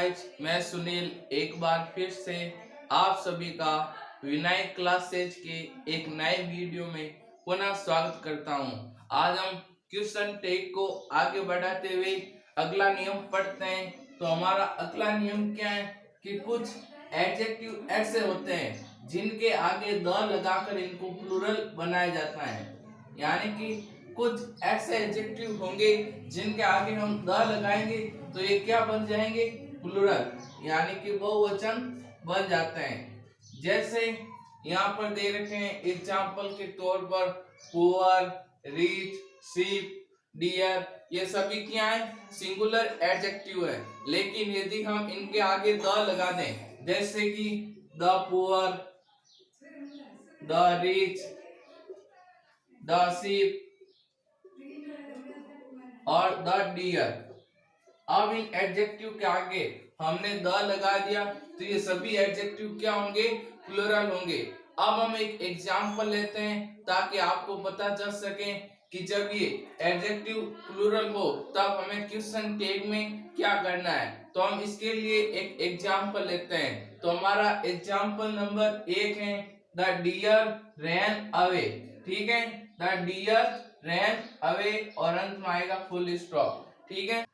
Guys, मैं सुनील एक बार फिर से आप सभी का विनायक क्लासेज के एक नए वीडियो में पुनः स्वागत करता हूं। आज हम क्वेश्चन टेक को आगे बढ़ाते हुए अगला नियम पढ़ते हैं। तो हमारा अगला नियम क्या है कि कुछ एडजेक्टिव ऐसे होते हैं जिनके आगे द लगाकर इनको प्लूरल बनाया जाता है। यानी कि कुछ ऐसे एडजेक्टिव होंगे जिनके आगे हम द लगाएंगे तो ये क्या बन जाएंगे, प्लूरल, यानी कि बहुवचन बन जाते हैं। जैसे यहाँ पर दे रखे हैं एग्जाम्पल के तौर पर पुअर, रिच, शीप, डियर, ये सभी क्या है, सिंगुलर एडजेक्टिव है। लेकिन यदि हम इनके आगे द लगा दें, जैसे कि the poor, the rich, the sheep और द डियर, अब इन एडजेक्टिव के आगे हमने द लगा दिया तो ये सभी एडजेक्टिव क्या होंगे, प्लूरल होंगे। अब हम एक एग्जांपल लेते हैं ताकि आपको पता चल सके कि जब ये एडजेक्टिव प्लूरल हो तब हमें क्वेश्चन टैग में क्या करना है। तो हम इसके लिए एक एग्जांपल लेते हैं। तो हमारा एग्जांपल नंबर 1 है द डियर रैन अवे। ठीक है, द डियर रैन अवे और अंत में आएगा फुल स्टॉप। ठीक है,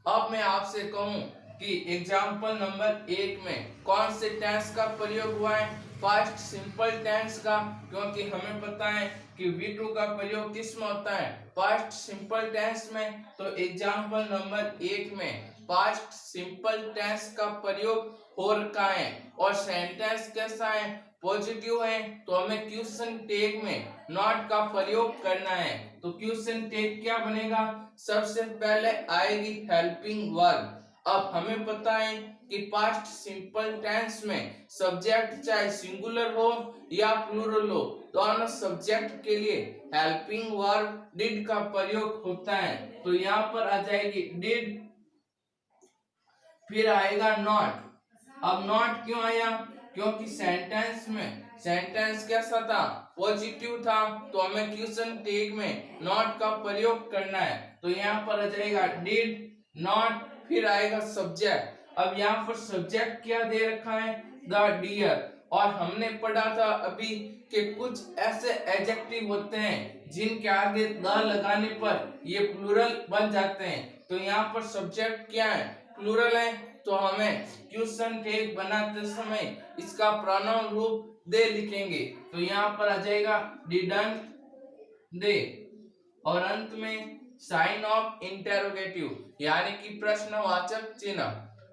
अब मैं आपसे कहूं कि एग्जाम्पल नंबर 1 में कौन से टेंस का प्रयोग हुआ है, पास्ट सिंपल टेंस का, क्योंकि हमें पता है कि V2 का प्रयोग किस में होता है, पास्ट सिंपल टेंस में। तो एग्जाम्पल नंबर 1 में पास्ट सिंपल टेंस का प्रयोग हो रखा है और सेंटेंस कैसा है, पॉजिटिव है। तो हमें क्वेश्चन टैग में नॉट का प्रयोग करना है। तो क्वेश्चन टैग क्या बनेगा, सबसे पहले आएगी हेल्पिंग वर्ब। अब हमें पता है कि पास्ट सिंपल टेंस में सब्जेक्ट चाहे सिंगुलर हो या प्लूरल हो, दोनों सब्जेक्ट के लिए हेल्पिंग वर्ब डिड का प्रयोग होता है। तो यहाँ पर आ जाएगी डिड, फिर आएगा नॉट। अब नॉट क्यों आया, क्योंकि सेंटेंस कैसा था, पॉजिटिव था। तो हमें क्वेश्चन टैग में नॉट का प्रयोग करना है। तो यहाँ पर आ जाएगा डिड नॉट, फिर आएगा सब्जेक्ट। अब यहाँ पर सब्जेक्ट क्या दे रखा है, द डियर। और हमने पढ़ा था अभी कि कुछ ऐसे एडजेक्टिव होते हैं जिनके आगे द लगाने पर ये प्लूरल बन जाते हैं। तो यहाँ पर सब्जेक्ट क्या है, प्लूरल है। तो हमें क्वेश्चन टैग बनाते समय इसका प्रोनाउन रूप दे लिखेंगे। तो यहाँ पर आ जाएगा डिडंट दे और अंत में साइन ऑफ इंटेरोगेटिव यानी कि प्रश्नवाचक चिन्ह।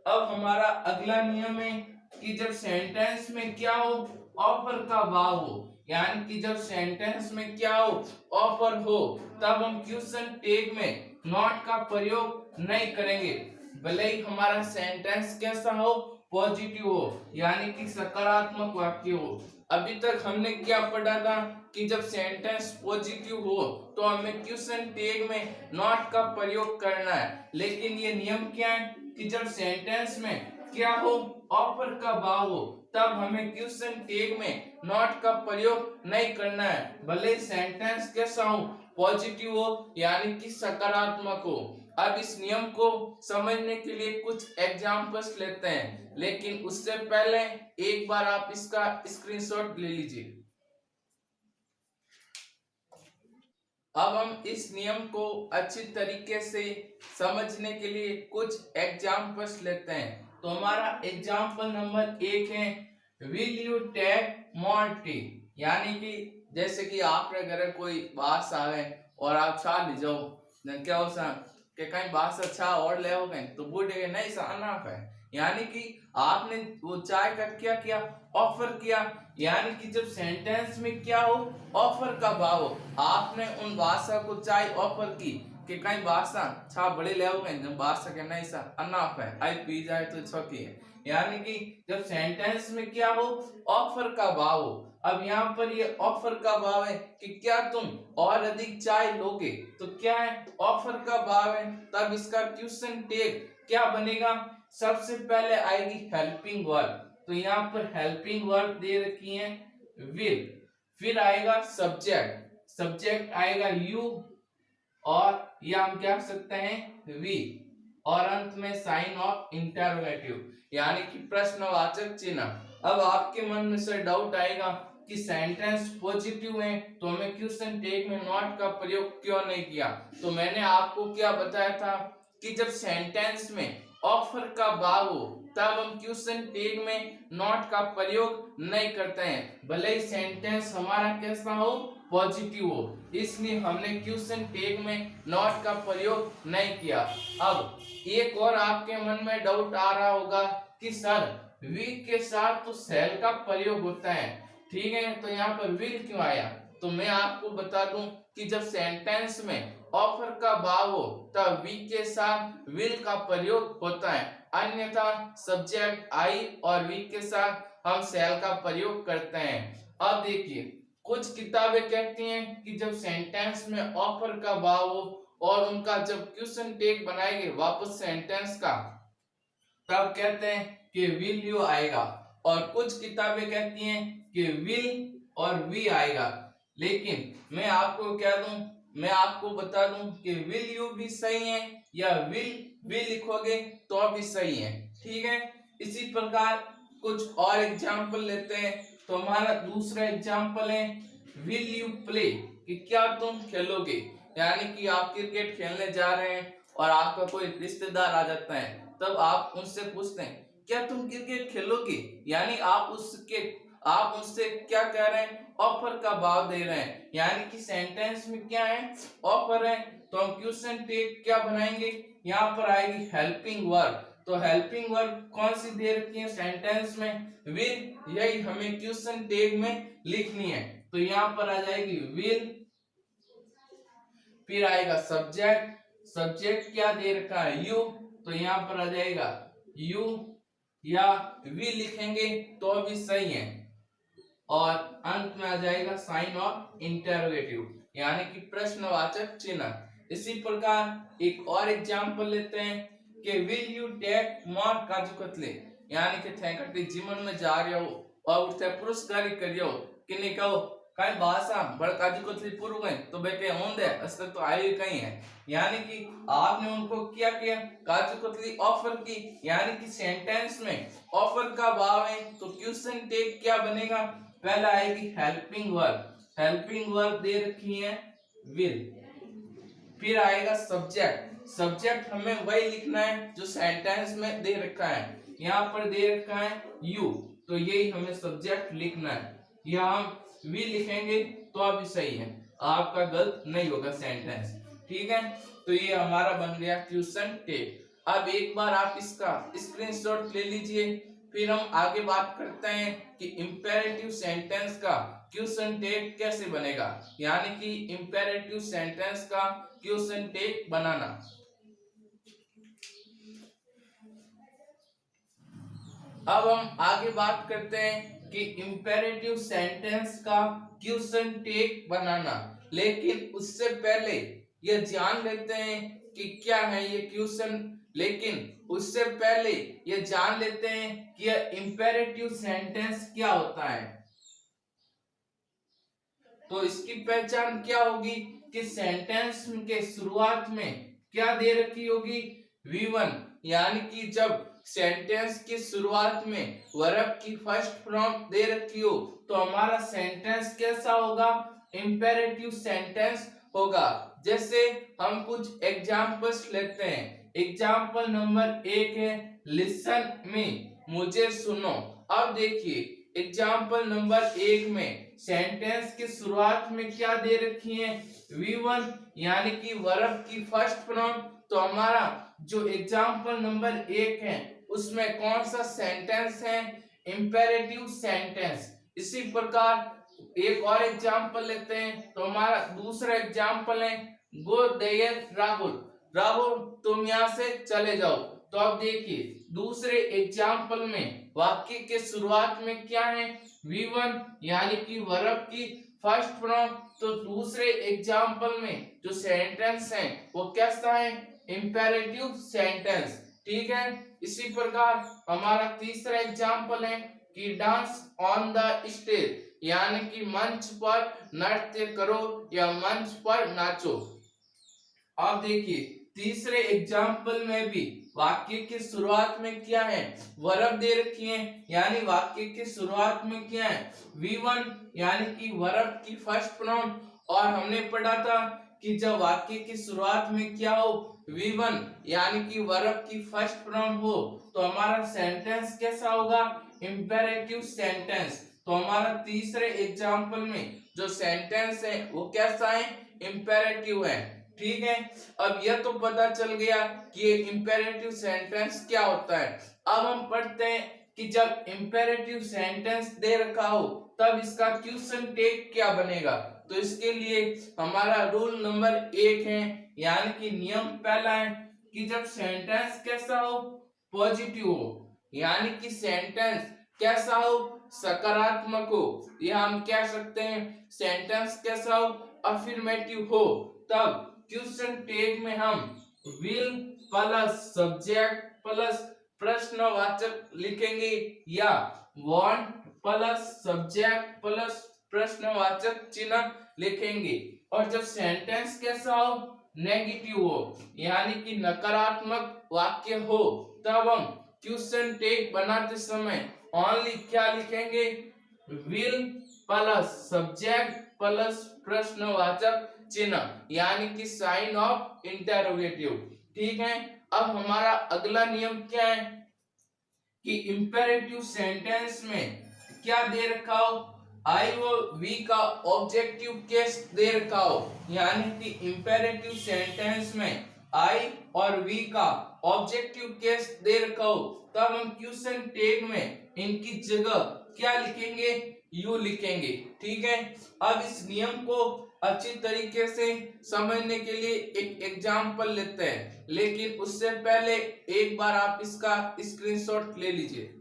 अब हमारा अगला नियम है कि जब सेंटेंस में क्या हो, ऑफर का भाव हो, यानी कि जब सेंटेंस में क्या हो, ऑफर हो, तब हम क्वेश्चन टैग में नॉट का प्रयोग नहीं करेंगे, भले ही हमारा सेंटेंस कैसा हो, पॉजिटिव हो, यानी कि सकारात्मक वाक्य हो। अभी तक हमने क्या पढ़ा था कि जब सेंटेंस पॉजिटिव हो तो हमें क्वेश्चन टैग में नॉट का प्रयोग करना है। लेकिन ये नियम क्या है कि जब सेंटेंस में क्या हो, ऑफर का भाव हो, तब हमें क्वेश्चन टैग में नॉट का प्रयोग नहीं करना है, भले सेंटेंस कैसा हो, पॉजिटिव हो, यानी कि सकारात्मक हो। अब इस नियम को समझने के लिए कुछ एग्जांपल्स लेते हैं, लेकिन उससे पहले एक बार आप इसका स्क्रीनशॉट ले लीजिए। अब हम इस नियम को अच्छी तरीके से समझने के लिए कुछ एग्जांपल्स लेते हैं। तो हमारा एग्जांपल नंबर 1 है will you take more tea, यानी कि जैसे कि आपके घर कोई बास आवे और आप चाह ले जाओ, क्या हो सा कि कहीं बास अच्छा और ले हो गए तो बूढ़े नहीं सहना है, यानी कि आपने वो चाय का क्या किया, ऑफर किया। यानी कि जब सेंटेंस में क्या हो, ऑफर का भाव हो, आपने उन बादशाह को चाय ऑफर की कि कहीं बादशाह छा बड़े ले आओगे, जब बादशाह के नहीं सा अनाफ है, आई पी जाए तो छोटी है। यानी कि जब सेंटेंस में क्या हो, ऑफर का भाव हो। अब यहाँ पर ये ऑफर का भाव है कि क्या तुम और अधिक चाय लोगे, तो क्या है, ऑफर का भाव है। तब इसका क्वेश्चन टैग क्या बनेगा, सबसे पहले आएगी हेल्पिंग वर्ब। तो यहाँ पर हेल्पिंग वर्ब दे रखी है विल, फिर आएगा सब्जेक्ट आएगा यू और या हम क्या कर सकते हैं वी, और अंत में साइन ऑफ इंटरोगेटिव यानी कि प्रश्नवाचक चिन्ह। अब आपके मन में से डाउट आएगा कि सेंटेंस पॉजिटिव है तो हमें क्वेश्चन टैग में नॉट का प्रयोग क्यों नहीं किया। तो मैंने आपको क्या बताया था कि जब सेंटेंस में ऑफर का भाव हो तब हम क्वेश्चन टैग में नॉट का प्रयोग नहीं करते हैं, भले ही सेंटेंस हमारा कैसा हो, पॉजिटिव हो, इसलिए हमने क्वेश्चन टैग में नॉट का प्रयोग नहीं किया। अब एक और आपके मन में डाउट आ रहा होगा कि सर विल के साथ तो सेल का प्रयोग होता है, ठीक है, तो यहाँ पर विल क्यों आया। तो मैं आपको बता दूं कि जब सेंटेंस में ऑफर का भाव हो तब वी के साथ विल का प्रयोग होता है, अन्यथा सब्जेक्ट आई और वी के साथ हम सेल का प्रयोग करते हैं। अब देखिए कुछ किताबें कहती हैं कि जब सेंटेंस में ऑफर का भाव हो और उनका जब क्वेश्चन टैग बनाएंगे वापस सेंटेंस का तब कहते हैं कि विल यू आएगा, और कुछ किताबें कहती हैं कि विल और वी आएगा। लेकिन मैं आपको क्या दूं, मैं आपको बता दूं कि विल यू भी सही है या विल लिखोगे तो भी सही है, ठीक है। इसी प्रकार कुछ और एग्जाम्पल लेते हैं। तो हमारा दूसरा एग्जाम्पल है विल यू प्ले, कि क्या तुम खेलोगे, यानी कि आप क्रिकेट खेलने जा रहे हैं और आपका कोई रिश्तेदार आ जाता है, तब आप उनसे पूछते हैं क्या तुम क्रिकेट खेलोगे, यानी आप उससे क्या कह रहे हैं, ऑफर का भाव दे रहे हैं, यानी कि सेंटेंस में क्या है, ऑफर है। तो हम क्वेश्चन टैग क्या बनाएंगे, यहाँ पर आएगी हेल्पिंग वर्ब। तो हेल्पिंग वर्ब कौन सी दे रखी है सेंटेंस में, विल, यही हमें क्वेश्चन टैग में लिखनी है। तो यहाँ पर आ जाएगी विल, फिर आएगा सब्जेक्ट क्या दे रखा है, यू, तो यहाँ पर आ जाएगा यू या वी लिखेंगे तो भी सही है, और अंत में आ जाएगा साइन ऑफ इंटरोगेटिव यानी कि प्रश्नवाचक चिन्ह। इसी प्रकार एक और एग्जांपल लेते हैं कि विल यू टेक मोर काजू कतली, यानी कि थे कटी जीवन में जा रहे हो और उठते पुरस्कार करियो कि नहीं कहो कई भाषा बड़ काजू कतली पूर्व गए तो बेटे होंदे अस्तर तो आयु कहीं है, यानी कि आपने उनको क्या किया, काजू कतली ऑफर की, यानी कि सेंटेंस में ऑफर का भाव है तो क्वेश्चन टैग क्या बनेगा, पहला आएगी हेल्पिंग वर्ब दे रखी है विल, फिर आएगा सब्जेक्ट हमें वही लिखना है जो सेंटेंस में दे रखा है, यहाँ पर दे रखा है यू, तो यही हमें सब्जेक्ट लिखना है, या हम वी लिखेंगे तो अभी सही है, आपका गलत नहीं होगा सेंटेंस, ठीक है। तो ये हमारा बन गया क्वेश्चन टैग। अब एक बार आप इसका स्क्रीनशॉट ले लीजिए, फिर हम आगे बात करते हैं कि इंपेरेटिव सेंटेंस का क्वेश्चन टैग कैसे बनेगा, यानी कि इंपेरेटिव सेंटेंस का क्वेश्चन टैग बनाना। अब हम आगे बात करते हैं कि इंपेरेटिव सेंटेंस का क्वेश्चन टैग बनाना, लेकिन उससे पहले ये जान लेते हैं कि क्या है ये क्वेश्चन, लेकिन उससे पहले ये जान लेते हैं कि यह इंपेरेटिव सेंटेंस क्या होता है। तो इसकी पहचान क्या होगी कि सेंटेंस के शुरुआत में क्या दे रखी होगी, V1, यानी कि जब सेंटेंस की शुरुआत में वर्ब की फर्स्ट फॉर्म दे रखी हो तो हमारा सेंटेंस कैसा होगा, इंपेरेटिव सेंटेंस होगा। जैसे हम कुछ एग्जांपल्स लेते हैं, एग्जांपल नंबर 1 है लिसन मी, मुझे सुनो। अब देखिए एग्जांपल नंबर 1 में सेंटेंस की शुरुआत में क्या दे रखी है, V1, यानी कि वर्ब की फर्स्ट फॉर्म। तो हमारा जो एग्जांपल नंबर 1 है उसमें कौन सा सेंटेंस है, इंपेरेटिव सेंटेंस। इसी प्रकार एक और एग्जांपल लेते हैं, तो हमारा दूसरा एग्जांपल है गो देयर राहुल तुम यहाँ से चले जाओ। तो अब देखिए दूसरे एग्जांपल में वाक्य के शुरुआत में क्या है, V1, यानी कि वर्ब की फर्स्ट फॉर्म। तो दूसरे एग्जांपल में जो सेंटेंस है वो कैसा है, इंपेरेटिव सेंटेंस, ठीक है। इसी प्रकार हमारा तीसरा एग्जांपल है कि डांस ऑन द स्टेज, यानी कि मंच पर नृत्य करो या मंच पर नाचो। अब देखिए तीसरे एग्जाम्पल में भी वाक्य की शुरुआत में क्या है, वर्ब दे रखी है, यानी वाक्य की शुरुआत में क्या है, V1 यानी कि वर्ब की फर्स्ट प्रोनाउन। और हमने पढ़ा था कि जब वाक्य की शुरुआत में क्या हो, V1 यानी कि वर्ब की फर्स्ट प्रोनाउन हो, तो हमारा सेंटेंस कैसा होगा, इंपेरेटिव सेंटेंस। तो हमारा तीसरे एग्जाम्पल में जो सेंटेंस है वो कैसा है, इंपेरेटिव है। ठीक है, अब यह तो पता चल गया कि ये इंपेरेटिव सेंटेंस क्या होता है। अब हम पढ़ते हैं कि जब इंपेरेटिव सेंटेंस दे रखा हो तब इसका क्वेश्चन टैग क्या बनेगा। तो इसके लिए हमारा रूल नंबर 1 है, यानी कि नियम पहला है कि जब सेंटेंस कैसा हो, पॉजिटिव हो, यानी कि सेंटेंस कैसा हो, सकारात्मक हो, या हम कह सकते हैं सेंटेंस कैसा हो, अफर्मेटिव हो, तब क्वेश्चन टैग में हम विल प्लस सब्जेक्ट प्लस प्रश्नवाचक लिखेंगे, या वांट प्लस सब्जेक्ट प्लस प्रश्नवाचक चिन्ह लिखेंगे। और जब सेंटेंस कैसा हो, नेगेटिव हो, यानी कि नकारात्मक वाक्य हो, तब हम क्वेश्चन टैग बनाते समय ओनली क्या लिखेंगे, विल प्लस सब्जेक्ट प्लस प्रश्नवाचक चिन्ह, यानी कि साइन ऑफ इंटरोगेटिव। ठीक है, अब हमारा अगला नियम क्या है कि इंपेरेटिव सेंटेंस में क्या दे रखा हो, आई और वी का ऑब्जेक्टिव केस दे रखा हो, यानी कि इंपेरेटिव सेंटेंस में आई और वी का ऑब्जेक्टिव केस दे रखा हो, तब हम क्वेश्चन टैग में इनकी जगह क्या लिखेंगे, यू लिखेंगे। ठीक है, अब इस नियम को अच्छी तरीके से समझने के लिए एक एग्जाम्पल लेते हैं, लेकिन उससे पहले एक बार आप इसका स्क्रीनशॉट ले लीजिए।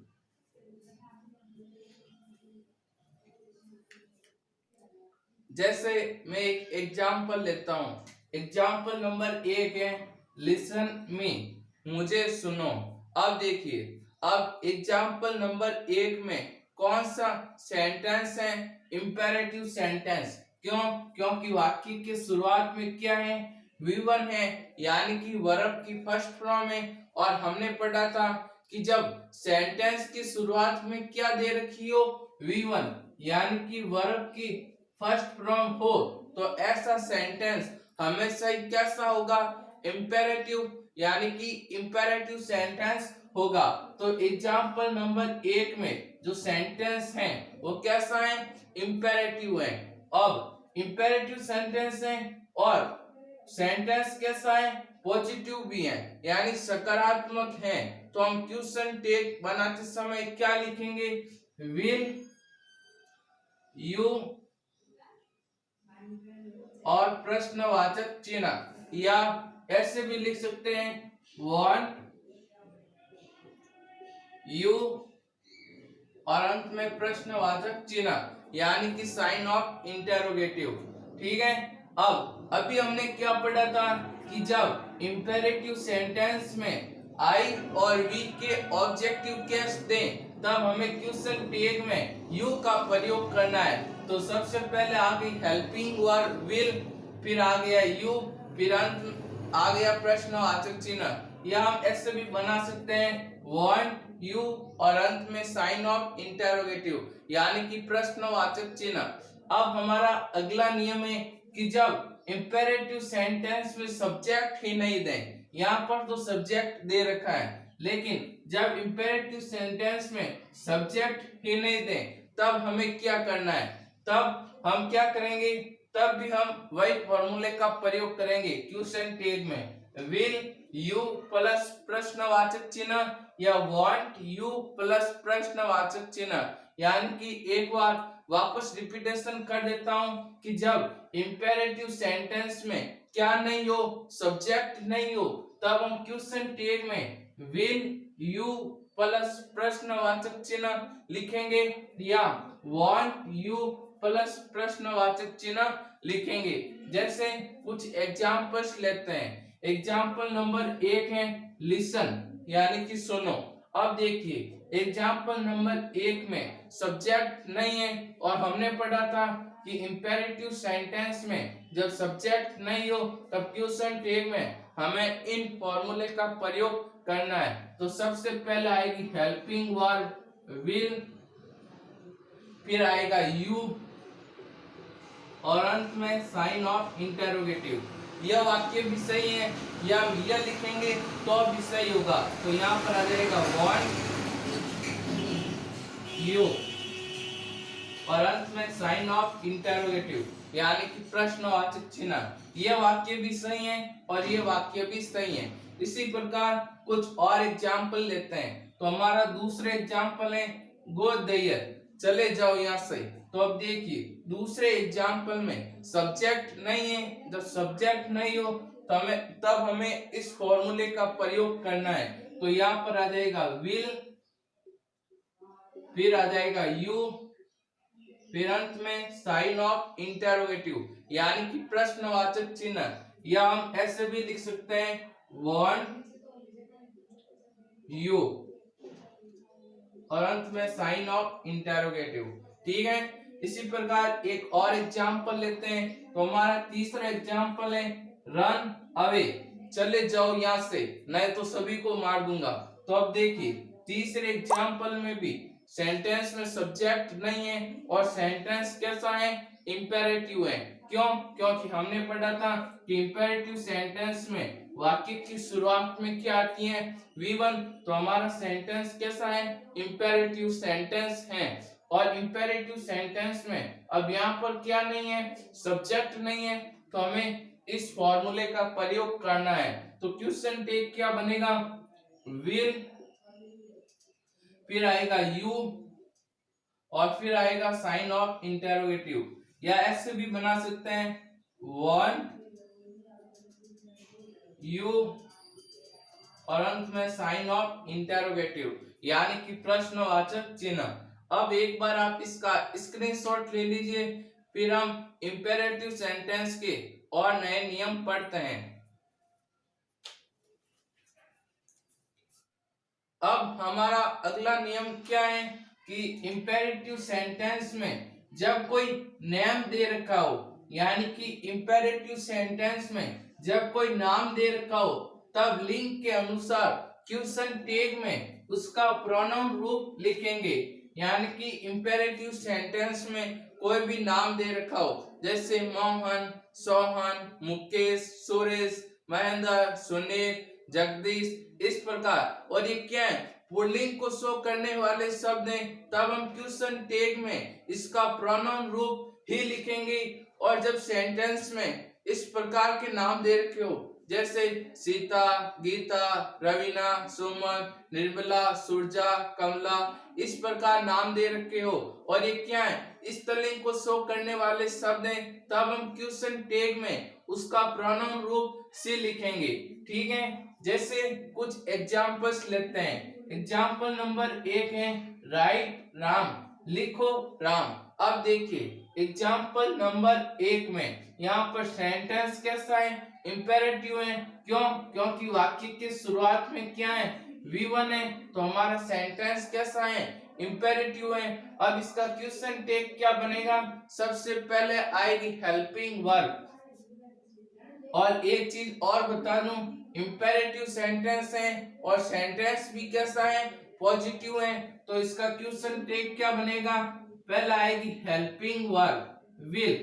जैसे मैं एक एग्जाम्पल लेता हूं, एग्जाम्पल नंबर 1 है लिसन मी, मुझे सुनो। अब देखिए, अब एग्जाम्पल नंबर 1 में कौन सा सेंटेंस है, इंपेरेटिव सेंटेंस। क्यों, क्योंकि वाक्य की शुरुआत में क्या है, V1 है, यानी कि वर्ब की फर्स्ट फॉर्म है। और हमने पढ़ा था कि जब सेंटेंस की शुरुआत में क्या दे रखी हो, V1 यानी कि वर्ब की फर्स्ट फॉर्म हो, तो ऐसा सेंटेंस हमेशा ही कैसा होगा, इंपेरेटिव, यानी कि इंपेरेटिव सेंटेंस होगा। तो एग्जाम्पल नंबर 1 में जो सेंटेंस है वो कैसा है, इंपेरेटिव है। अब इंपेरेटिव सेंटेंस है और सेंटेंस कैसा है, पॉजिटिव भी है, यानी सकारात्मक है। तो हम क्वेश्चन टैग बनाते समय क्या लिखेंगे, विल यू और प्रश्नवाचक चिन्ह, या ऐसे भी लिख सकते हैं वांट यू और अंत में प्रश्नवाचक चिन्ह, यानी कि साइन ऑफ इंटरोगेटिव। ठीक है, अब अभी हमने क्या पढ़ा था कि जब इंपेरेटिव सेंटेंस में आई और वी के ऑब्जेक्टिव केस दें, तब हमें क्वेश्चन टैग में यू का प्रयोग करना है। तो सबसे पहले आ गई हेल्पिंग वर्ब विल, फिर आ गया यू, फिर अंत आ गया प्रश्नवाचक चिन्ह। या हम ऐसे भी बना सकते हैं वांट यू और अंत में साइन ऑफ इंटरोगेटिव, यानी कि प्रश्नवाचक चिन्ह। अब हमारा अगला नियम है कि जब इंपेरेटिव सेंटेंस में सब्जेक्ट ही नहीं दें, यहाँ पर तो सब्जेक्ट दे रखा है, लेकिन जब इंपेरेटिव सेंटेंस में सब्जेक्ट ही नहीं दें, तब हमें क्या करना है, तब हम क्या करेंगे, तब भी हम वही फॉर्मूले का प्रयोग करेंगे क्वेश्चन टैग में, विल यू प्लस प्रश्नवाचक चिन्ह या वांट यू प्लस प्रश्नवाचक चिन्ह। यानी कि एक बार वापस रिपीटेशन कर देता हूं कि जब इंपेरेटिव सेंटेंस में क्या नहीं हो, सब्जेक्ट नहीं हो, तब हम क्वेश्चन टैग में विल यू प्लस प्रश्नवाचक चिन्ह लिखेंगे, या वांट यू प्लस प्रश्नवाचक चिन्ह लिखेंगे। जैसे कुछ एग्जांपल्स लेते हैं, एग्जाम्पल नंबर 1 है लिसन, यानी कि सुनो। अब देखिए एग्जाम्पल नंबर 1 में सब्जेक्ट नहीं है, और हमने पढ़ा था कि इंपेरेटिव सेंटेंस में जब सब्जेक्ट नहीं हो तब क्वेश्चन टैग में हमें इन फॉर्मूले का प्रयोग करना है। तो सबसे पहले आएगी हेल्पिंग वर्ब विल, फिर आएगा यू और अंत में साइन ऑफ इंटेरोगेटिव। यह वाक्य भी सही है या हम यह लिखेंगे तो भी सही होगा। तो यहाँ पर आ जाएगा वांट यू और अंत में साइन ऑफ इंटेरोगेटिव यानी कि प्रश्नवाचक चिन्ह। यह वाक्य भी सही है और यह वाक्य भी सही है। इसी प्रकार कुछ और एग्जाम्पल लेते हैं। तो हमारा दूसरे एग्जाम्पल है गो देयर, चले जाओ यहाँ से। तो अब देखिए दूसरे एग्जाम्पल में सब्जेक्ट नहीं है। जब सब्जेक्ट नहीं हो तब हमें इस फॉर्मूले का प्रयोग करना है। तो यहाँ पर आ जाएगा विल, फिर आ जाएगा यू, फिर अंत में साइन ऑफ इंटेरोगेटिव यानी कि प्रश्नवाचक चिन्ह। या हम ऐसे भी लिख सकते हैं वांट यू और अंत में साइन ऑफ इंटेरोगेटिव। ठीक है, इसी प्रकार एक और एग्जाम्पल लेते हैं। तो हमारा तीसरा एग्जाम्पल है रन अवे, चले जाओ यहाँ से नहीं तो सभी को मार दूंगा। तो अब देखिए तीसरे एग्जाम्पल में भी सेंटेंस में सब्जेक्ट नहीं है और सेंटेंस कैसा है, इंपेरेटिव है। क्यों? क्योंकि हमने पढ़ा था कि इंपेरेटिव सेंटेंस में वाक्य की शुरुआत में क्या आती है, V1। तो हमारा सेंटेंस कैसा है, इंपेरेटिव सेंटेंस है। और इंपेरेटिव सेंटेंस में अब यहाँ पर क्या नहीं है, सब्जेक्ट नहीं है। तो हमें इस फॉर्मूले का प्रयोग करना है। तो क्वेश्चन टेक क्या बनेगा, विल, फिर आएगा यू और फिर आएगा साइन ऑफ इंटेरोगेटिव। या ऐसे भी बना सकते हैं वांट यू और अंत में साइन ऑफ इंटेरोगेटिव यानी कि प्रश्नवाचक चिन्ह। अब एक बार आप इसका स्क्रीनशॉट ले लीजिए, फिर हम इंपेरेटिव सेंटेंस के और नए नियम पढ़ते हैं। अब हमारा अगला नियम क्या है कि इंपेरेटिव सेंटेंस में जब कोई नेम दे रखा हो, यानी कि इंपेरेटिव सेंटेंस में जब कोई नाम दे रखा हो तब लिंक के अनुसार क्वेश्चन टैग में उसका प्रोनाउन रूप लिखेंगे। यानी कि इंपेरेटिव सेंटेंस में कोई भी नाम दे रखा हो, जैसे मोहन, सोहन, मुकेश, सुरेश, महेंद्र, सुनील, जगदीश, इस प्रकार। और ये क्या है, पुल्लिंग को शो करने वाले शब्द हैं। तब हम क्वेश्चन टैग में इसका प्रोनाउन रूप ही लिखेंगे। और जब सेंटेंस में इस प्रकार के नाम दे रखे हो, जैसे सीता, गीता, रवीना, सुमन, निर्मला, सुरजा, कमला, इस प्रकार नाम दे रखे हो और ये क्या है, स्त्रीलिंग को शो करने वाले शब्द हैं, तब हम क्वेश्चन टैग में उसका प्रोनाउन रूप से लिखेंगे। ठीक है, जैसे कुछ एग्जाम्पल्स लेते हैं। एग्जाम्पल नंबर 1 है राइट राम, लिखो राम। अब देखिए एग्जाम्पल नंबर 1 में यहाँ पर सेंटेंस कैसा है, इंपेरेटिव है। क्यों? क्योंकि वाक्य के शुरुआत में क्या है, V1 है। तो हमारा सेंटेंस कैसा है, इंपेरेटिव है। अब इसका क्वेश्चन टैग क्या बनेगा, सबसे पहले आएगी हेल्पिंग वर्ब। और एक चीज और बता दूं, इंपेरेटिव सेंटेंस है और सेंटेंस भी कैसा है, पॉजिटिव है। तो इसका क्वेश्चन टैग क्या बनेगा, पहले आएगी हेल्पिंग वर्ब विल,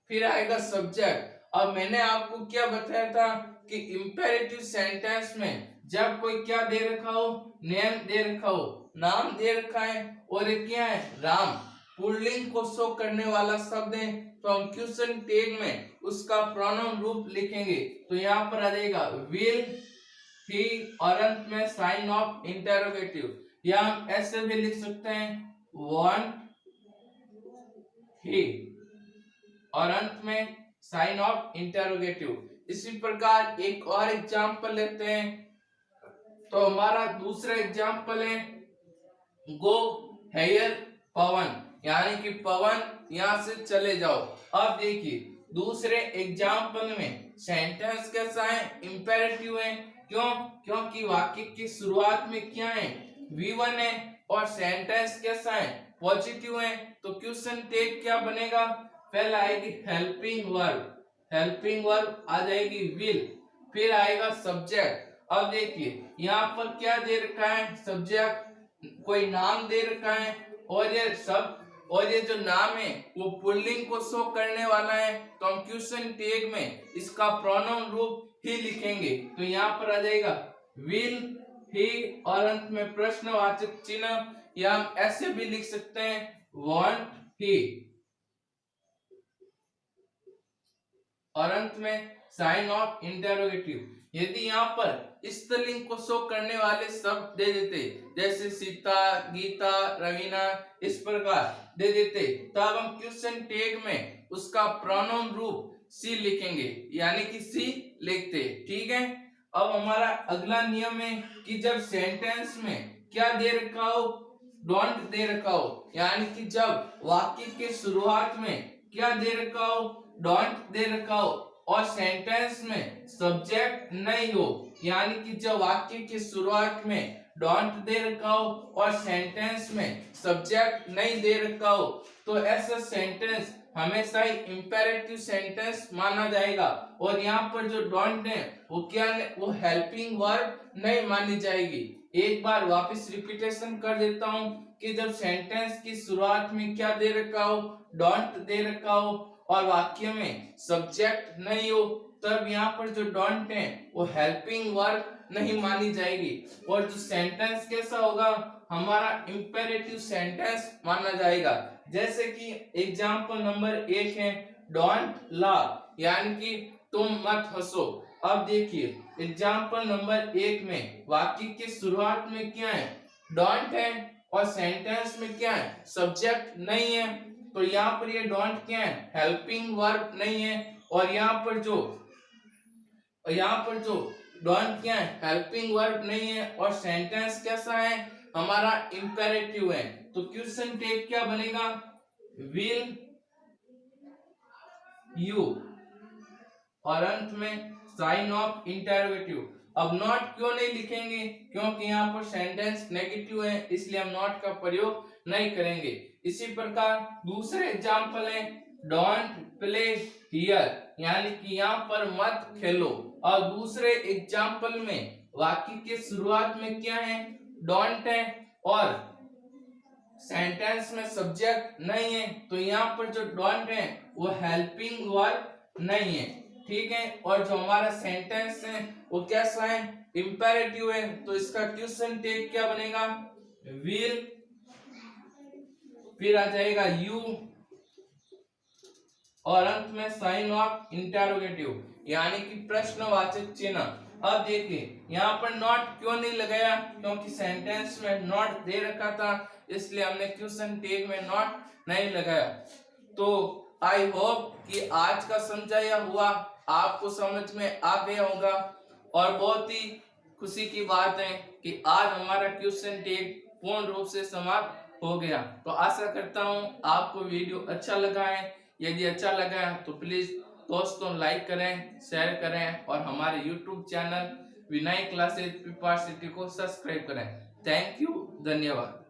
फिर आएगा सब्जेक्ट। अब मैंने आपको क्या बताया था कि इंपेरेटिव सेंटेंस में जब कोई क्या दे रखा हो, नेम दे रखा हो, नाम दे रखा है और ये क्या है, राम, पुल्लिंग को शो करने वाला शब्द है। तो हम क्वेश्चन टैग में उसका प्रोनाउन रूप लिखेंगे। तो यहाँ पर आ जाएगा विल, ही और अंत में साइन ऑफ इंटेरोगेटिव। या हम ऐसे भी लिख सकते हैं वांट ही और अंत में साइन ऑफ इंटेरोगेटिव। इसी प्रकार एक और एग्जाम्पल लेते हैं। तो हमारा दूसरा एग्जाम्पल है गो हेयर पवन, यानी कि पवन यहाँ से चले जाओ। अब देखिए दूसरे एग्जाम्पल में सेंटेंस कैसा है, इंपेरेटिव है। क्यों? क्योंकि वाक्य की शुरुआत में क्या है, V1 है और सेंटेंस कैसा है, पॉजिटिव है। तो क्वेश्चन टैग क्या बनेगा, पहले आएगी हेल्पिंग वर्ब, हेल्पिंग वर्ब आ जाएगी विल फिर आएगा सब्जेक्ट। अब देखिए यहाँ पर क्या दे रखा है, सब्जेक्ट कोई नाम दे रखा है, और ये जो नाम है वो पुल्लिंग को शो करने वाला है, तो हम क्वेश्चन टैग में इसका प्रोनाउन रूप ही लिखेंगे। तो यहाँ पर आ जाएगा विल, ही, और अंत में प्रश्नवाचक चिन्ह, या हम ऐसे भी लिख सकते हैं वांट ही, और अंत में साइन ऑफ इंटरोगेटिव। यदि यहाँ पर स्त्रीलिंग को शो करने वाले शब्द दे देते, जैसे सीता, गीता, रवीना, इस प्रकार दे देते, तब हम क्वेश्चन टैग में उसका प्रोनाउन रूप सी लिखेंगे, यानी कि सी लिखते। ठीक है। अब हमारा अगला नियम है कि जब सेंटेंस में क्या दे रखा हो, डोंट दे रखा हो, यानी कि जब वाक्य के शुरुआत में क्या दे रखा हो, डोंट दे रखा हो, और सेंटेंस में सब्जेक्ट नहीं हो, यानी कि जब वाक्य की शुरुआत में डोंट दे रखा हो और सेंटेंस में सब्जेक्ट नहीं दे रखा हो, तो ऐसा सेंटेंस हमेशा ही इंपेरेटिव सेंटेंस माना जाएगा। और यहाँ पर जो डोंट है वो क्या है, वो हेल्पिंग वर्ब नहीं मानी जाएगी। एक बार वापस रिपीटेशन कर देता हूँ कि जब सेंटेंस की शुरुआत में क्या दे रखा हो, डोंट दे रखा हो, और वाक्य में सब्जेक्ट नहीं हो, तब यहाँ पर जो डोंट है वो हेल्पिंग वर्ब नहीं मानी जाएगी, और जो सेंटेंस कैसा होगा, हमारा इंपेरेटिव सेंटेंस माना जाएगा। जैसे कि एग्जाम्पल नंबर 1 है डोंट लाफ, यानी कि तुम मत हंसो। अब देखिए एग्जाम्पल नंबर 1 में वाक्य की शुरुआत में क्या है, डोंट है, और सेंटेंस में क्या है, सब्जेक्ट नहीं है, तो यहाँ पर ये डोंट क्या है, हेल्पिंग वर्ब नहीं है, और यहाँ पर जो डोंट क्या है, हेल्पिंग वर्ब नहीं है, और सेंटेंस कैसा है, हमारा इंपेरेटिव है। तो क्वेश्चन टैग क्या बनेगा, विल यू, और अंत में साइन ऑफ इंटरोगेटिव। अब नॉट क्यों नहीं लिखेंगे, क्योंकि यहाँ पर सेंटेंस नेगेटिव है, इसलिए हम नॉट का प्रयोग नहीं करेंगे। इसी प्रकार दूसरे एग्जाम्पल है डोंट प्ले हियर, यानी कि यहाँ पर मत खेलो, और दूसरे एग्जाम्पल में वाक्य के शुरुआत में क्या है, डोंट है, और सेंटेंस में सब्जेक्ट नहीं है, तो यहाँ पर जो डोंट है वो हेल्पिंग वर्ब नहीं है। ठीक है। और जो हमारा सेंटेंस है वो कैसा है, इंपेरेटिव है, तो इसका क्वेश्चन टैग क्या बनेगा, विल, फिर आ जाएगा यू, और अंत में साइन ऑफ इंटरोगेटिव, यानी कि प्रश्नवाचक चिन्ह। अब देखिए यहाँ पर नॉट क्यों नहीं लगाया, क्योंकि सेंटेंस में नॉट दे रखा था, इसलिए हमने क्वेश्चन टैग में नॉट नहीं लगाया। तो आई होप कि आज का समझाया हुआ आपको समझ में आ गया होगा, और बहुत ही खुशी की बात है कि आज हमारा क्वेश्चन टैग पूर्ण रूप से समाप्त हो गया। तो आशा करता हूँ आपको वीडियो अच्छा लगा है। यदि अच्छा लगा है तो प्लीज दोस्तों लाइक करें, शेयर करें, और हमारे YouTube चैनल विनय क्लासेज प्रिपरेटरी को सब्सक्राइब करें। थैंक यू, धन्यवाद।